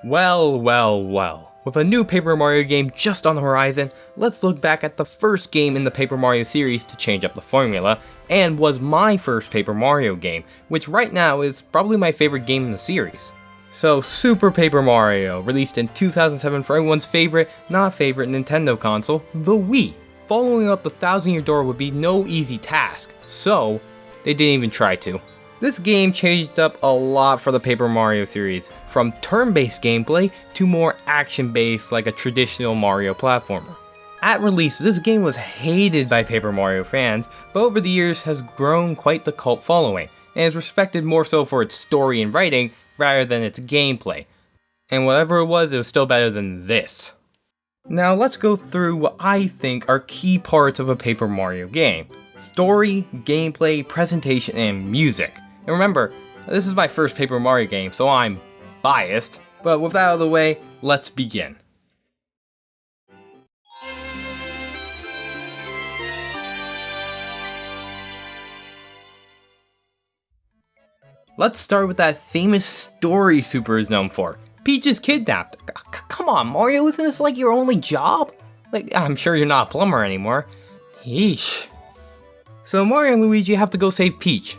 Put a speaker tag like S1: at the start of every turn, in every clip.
S1: Well. With a new Paper Mario game just on the horizon, let's look back at the first game in the Paper Mario series to change up the formula, and was my first Paper Mario game, which right now is probably my favorite game in the series. So, Super Paper Mario, released in 2007 for everyone's favorite, not favorite Nintendo console, the Wii. Following up the 1,000-Year Door would be no easy task, so they didn't even try to. This game changed up a lot for the Paper Mario series, from turn-based gameplay to more action-based like a traditional Mario platformer. At release, this game was hated by Paper Mario fans, but over the years has grown quite the cult following, and is respected more so for its story and writing rather than its gameplay. And whatever it was still better than this. Now let's go through what I think are key parts of a Paper Mario game. Story, gameplay, presentation, and music. And remember, this is my first Paper Mario game, so I'm biased, but with that out of the way, let's begin. Let's start with that famous story Super is known for. Peach is kidnapped. Come on, Mario, isn't this like your only job? Like, I'm sure you're not a plumber anymore. Yeesh. So Mario and Luigi have to go save Peach.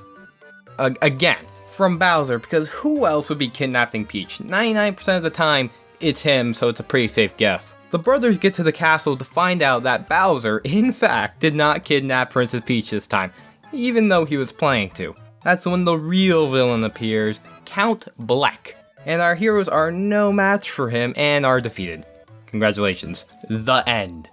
S1: Again, from Bowser, because who else would be kidnapping Peach? 99% of the time, it's him, so it's a pretty safe guess. The brothers get to the castle to find out that Bowser, in fact, did not kidnap Princess Peach this time, even though he was planning to. That's when the real villain appears, Count Bleck. And our heroes are no match for him and are defeated. Congratulations. The end.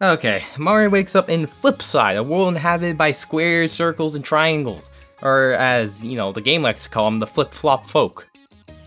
S1: Okay, Mario wakes up in Flipside, a world inhabited by squares, circles, and triangles. Or as, the game likes to call them, the flip-flop folk.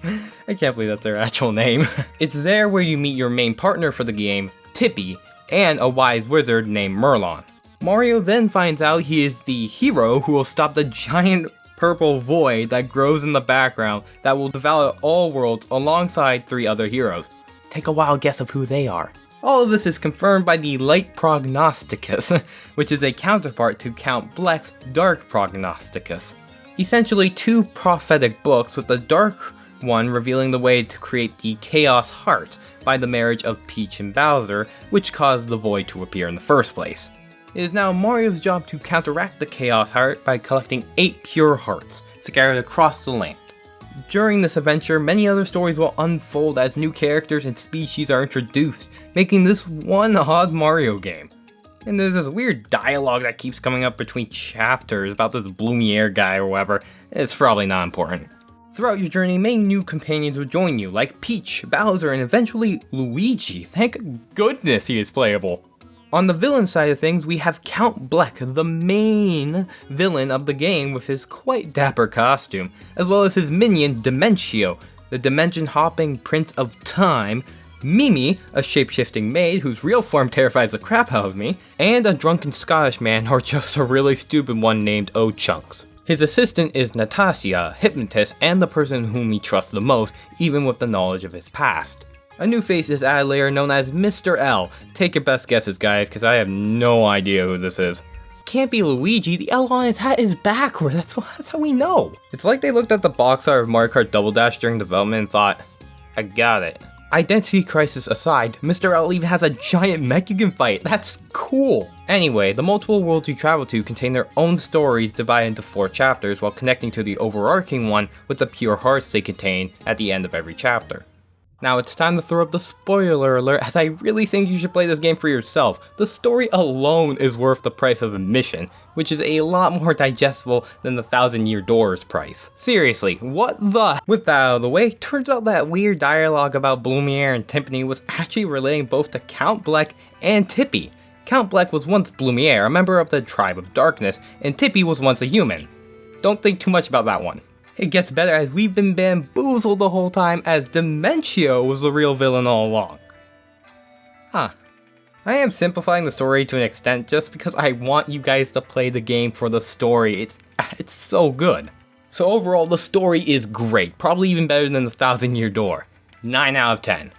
S1: I can't believe that's their actual name. It's there where you meet your main partner for the game, Tippy, and a wise wizard named Merlon. Mario then finds out he is the hero who will stop the giant purple void that grows in the background that will devour all worlds alongside 3 other heroes. Take a wild guess of who they are. All of this is confirmed by the Light Prognosticus, which is a counterpart to Count Bleck's Dark Prognosticus. Essentially 2 prophetic books, with the dark one revealing the way to create the Chaos Heart by the marriage of Peach and Bowser, which caused the void to appear in the first place. It is now Mario's job to counteract the Chaos Heart by collecting 8 pure hearts, scattered across the land. During this adventure, many other stories will unfold as new characters and species are introduced, making this one odd Mario game. And there's this weird dialogue that keeps coming up between chapters about this Blumiere guy or whatever. It's probably not important. Throughout your journey, many new companions will join you, like Peach, Bowser, and eventually Luigi. Thank goodness he is playable. On the villain side of things, we have Count Bleck, the main villain of the game with his quite dapper costume, as well as his minion Dimentio, the dimension-hopping Prince of Time, Mimi, a shape-shifting maid whose real form terrifies the crap out of me, and a drunken Scottish man or just a really stupid one named O-Chunks. His assistant is Natasha, a hypnotist and the person whom he trusts the most, even with the knowledge of his past. A new face is added later known as Mr.L. Take your best guesses, guys, because I have no idea who this is. Can't be Luigi, the L on his hat is backward, that's how we know. It's like they looked at the box art of Mario Kart Double Dash during development and thought, I got it. Identity crisis aside, Mr.L even has a giant mech you can fight, that's cool. Anyway, the multiple worlds you travel to contain their own stories divided into 4 chapters while connecting to the overarching one with the pure hearts they contain at the end of every chapter. Now it's time to throw up the spoiler alert, as I really think you should play this game for yourself. The story alone is worth the price of admission, which is a lot more digestible than the 1,000-Year Door's price. Seriously, what the? With that out of the way, turns out that weird dialogue about Blumiere and Timpani was actually relating both to Count Bleck and Tippy. Count Bleck was once Blumiere, a member of the Tribe of Darkness, and Tippy was once a human. Don't think too much about that one. It gets better as we've been bamboozled the whole time, as Dimentio was the real villain all along. I am simplifying the story to an extent just because I want you guys to play the game for the story. It's so good. So overall, the story is great, probably even better than the 1,000-Year Door. 9 out of 10.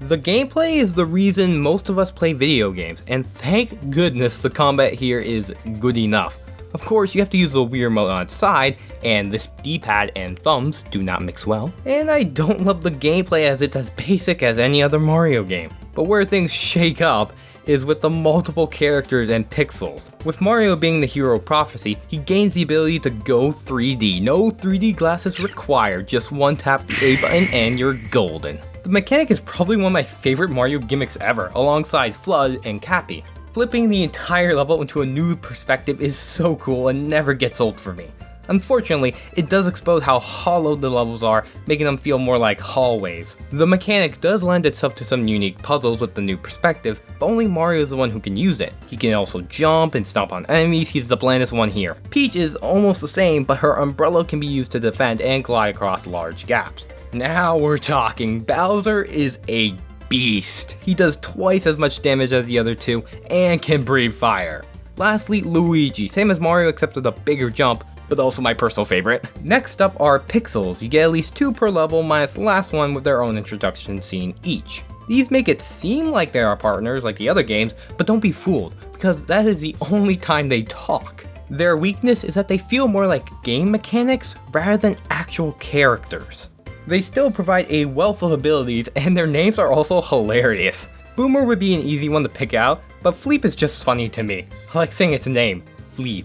S1: The gameplay is the reason most of us play video games, and thank goodness the combat here is good enough. Of course, you have to use the Wii remote on its side, and this D-pad and thumbs do not mix well. And I don't love the gameplay as it's as basic as any other Mario game. But where things shake up is with the multiple characters and pixels. With Mario being the hero of prophecy, he gains the ability to go 3D. No 3D glasses required, just one tap the A button and you're golden. The mechanic is probably one of my favorite Mario gimmicks ever, alongside Flood and Cappy. Flipping the entire level into a new perspective is so cool and never gets old for me. Unfortunately, it does expose how hollow the levels are, making them feel more like hallways. The mechanic does lend itself to some unique puzzles with the new perspective, but only Mario is the one who can use it. He can also jump and stomp on enemies, he's the blandest one here. Peach is almost the same, but her umbrella can be used to defend and glide across large gaps. Now we're talking. Bowser is a beast. He does twice as much damage as the other two and can breathe fire. Lastly, Luigi, same as Mario except with a bigger jump, but also my personal favorite. Next up are pixels. You get at least 2 per level minus the last one with their own introduction scene each. These make it seem like they are partners like the other games, but don't be fooled, because that is the only time they talk. Their weakness is that they feel more like game mechanics rather than actual characters. They still provide a wealth of abilities, and their names are also hilarious. Boomer would be an easy one to pick out, but Fleep is just funny to me. I like saying its name, Fleep.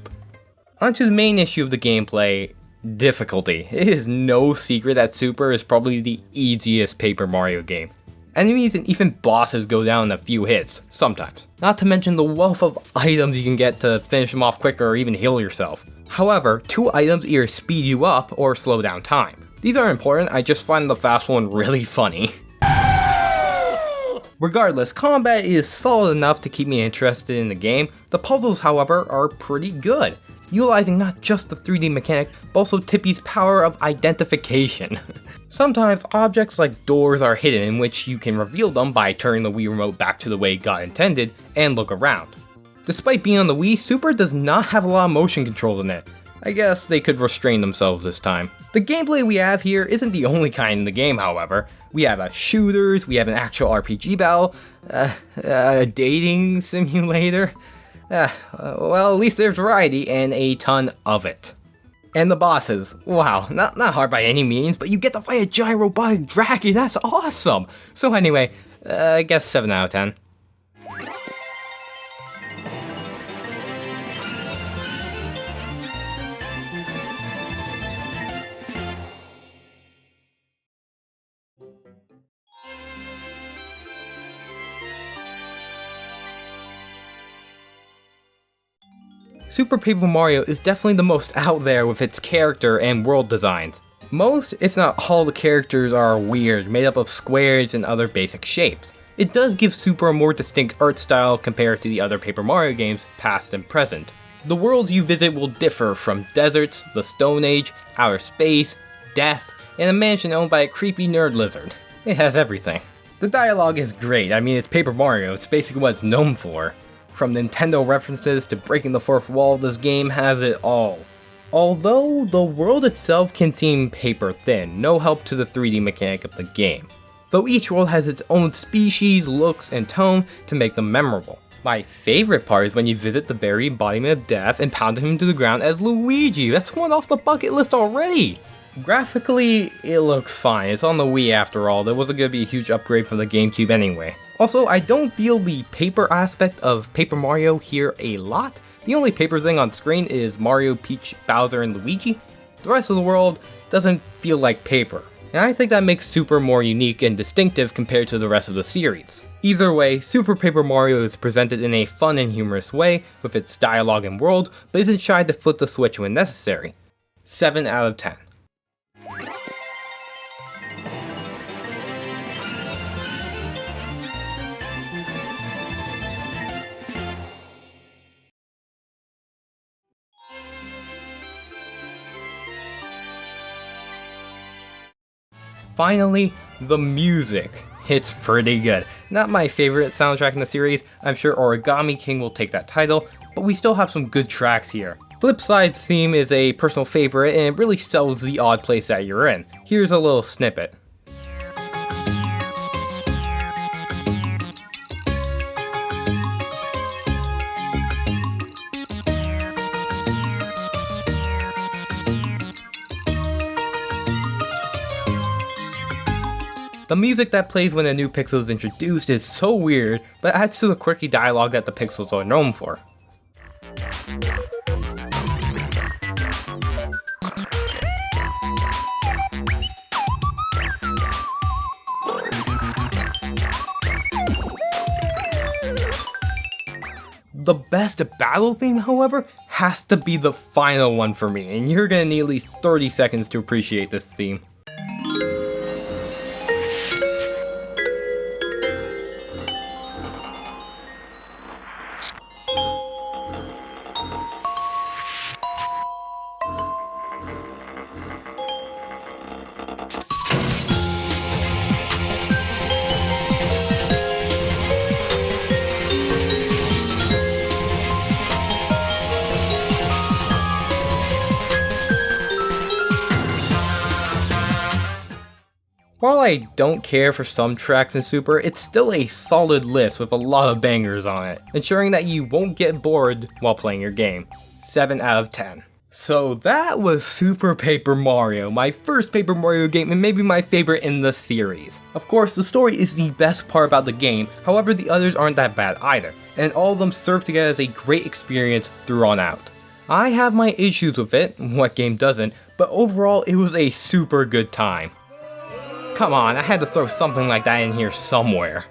S1: Onto the main issue of the gameplay, difficulty. It is no secret that Super is probably the easiest Paper Mario game. Enemies and even bosses go down in a few hits, sometimes. Not to mention the wealth of items you can get to finish them off quicker or even heal yourself. However, 2 items either speed you up or slow down time. These are important, I just find the fast one really funny. Regardless, combat is solid enough to keep me interested in the game. The puzzles, however, are pretty good, utilizing not just the 3D mechanic, but also Tippy's power of identification. Sometimes objects like doors are hidden, in which you can reveal them by turning the Wii remote back to the way God intended and look around. Despite being on the Wii, Super does not have a lot of motion controls in it. I guess they could restrain themselves this time. The gameplay we have here isn't the only kind in the game, however. We have shooters, we have an actual RPG battle, a dating simulator. Well, at least there's variety and a ton of it. And the bosses, wow, not hard by any means, but you get to fight a giant robotic dragon, that's awesome! So anyway, I guess 7 out of 10. Super Paper Mario is definitely the most out there with its character and world designs. Most, if not all, the characters are weird, made up of squares and other basic shapes. It does give Super a more distinct art style compared to the other Paper Mario games, past and present. The worlds you visit will differ from deserts, the Stone Age, outer space, death, and a mansion owned by a creepy nerd lizard. It has everything. The dialogue is great, I mean it's Paper Mario, it's basically what it's known for. From Nintendo references to breaking the fourth wall, this game has it all. Although the world itself can seem paper thin, no help to the 3D mechanic of the game. Though each world has its own species, looks, and tone to make them memorable. My favorite part is when you visit the very embodiment of death and pound him to the ground as Luigi. That's one off the bucket list already! Graphically, it looks fine. It's on the Wii after all. There wasn't going to be a huge upgrade from the GameCube anyway. Also, I don't feel the paper aspect of Paper Mario here a lot. The only paper thing on screen is Mario, Peach, Bowser, and Luigi. The rest of the world doesn't feel like paper. And I think that makes Super more unique and distinctive compared to the rest of the series. Either way, Super Paper Mario is presented in a fun and humorous way with its dialogue and world, but isn't shy to flip the switch when necessary. 7 out of 10. Finally, the music. It's pretty good. Not my favorite soundtrack in the series, I'm sure Origami King will take that title, but we still have some good tracks here. Flipside's theme is a personal favorite and it really sells the odd place that you're in. Here's a little snippet. The music that plays when a new pixel is introduced is so weird, but adds to the quirky dialogue that the pixels are known for. The best battle theme, however, has to be the final one for me, and you're gonna need at least 30 seconds to appreciate this theme. While I don't care for some tracks in Super, it's still a solid list with a lot of bangers on it, ensuring that you won't get bored while playing your game. 7 out of 10. So that was Super Paper Mario, my first Paper Mario game and maybe my favorite in the series. Of course, the story is the best part about the game, however the others aren't that bad either, and all of them serve together as a great experience through on out. I have my issues with it, what game doesn't, but overall it was a super good time. Come on, I had to throw something like that in here somewhere.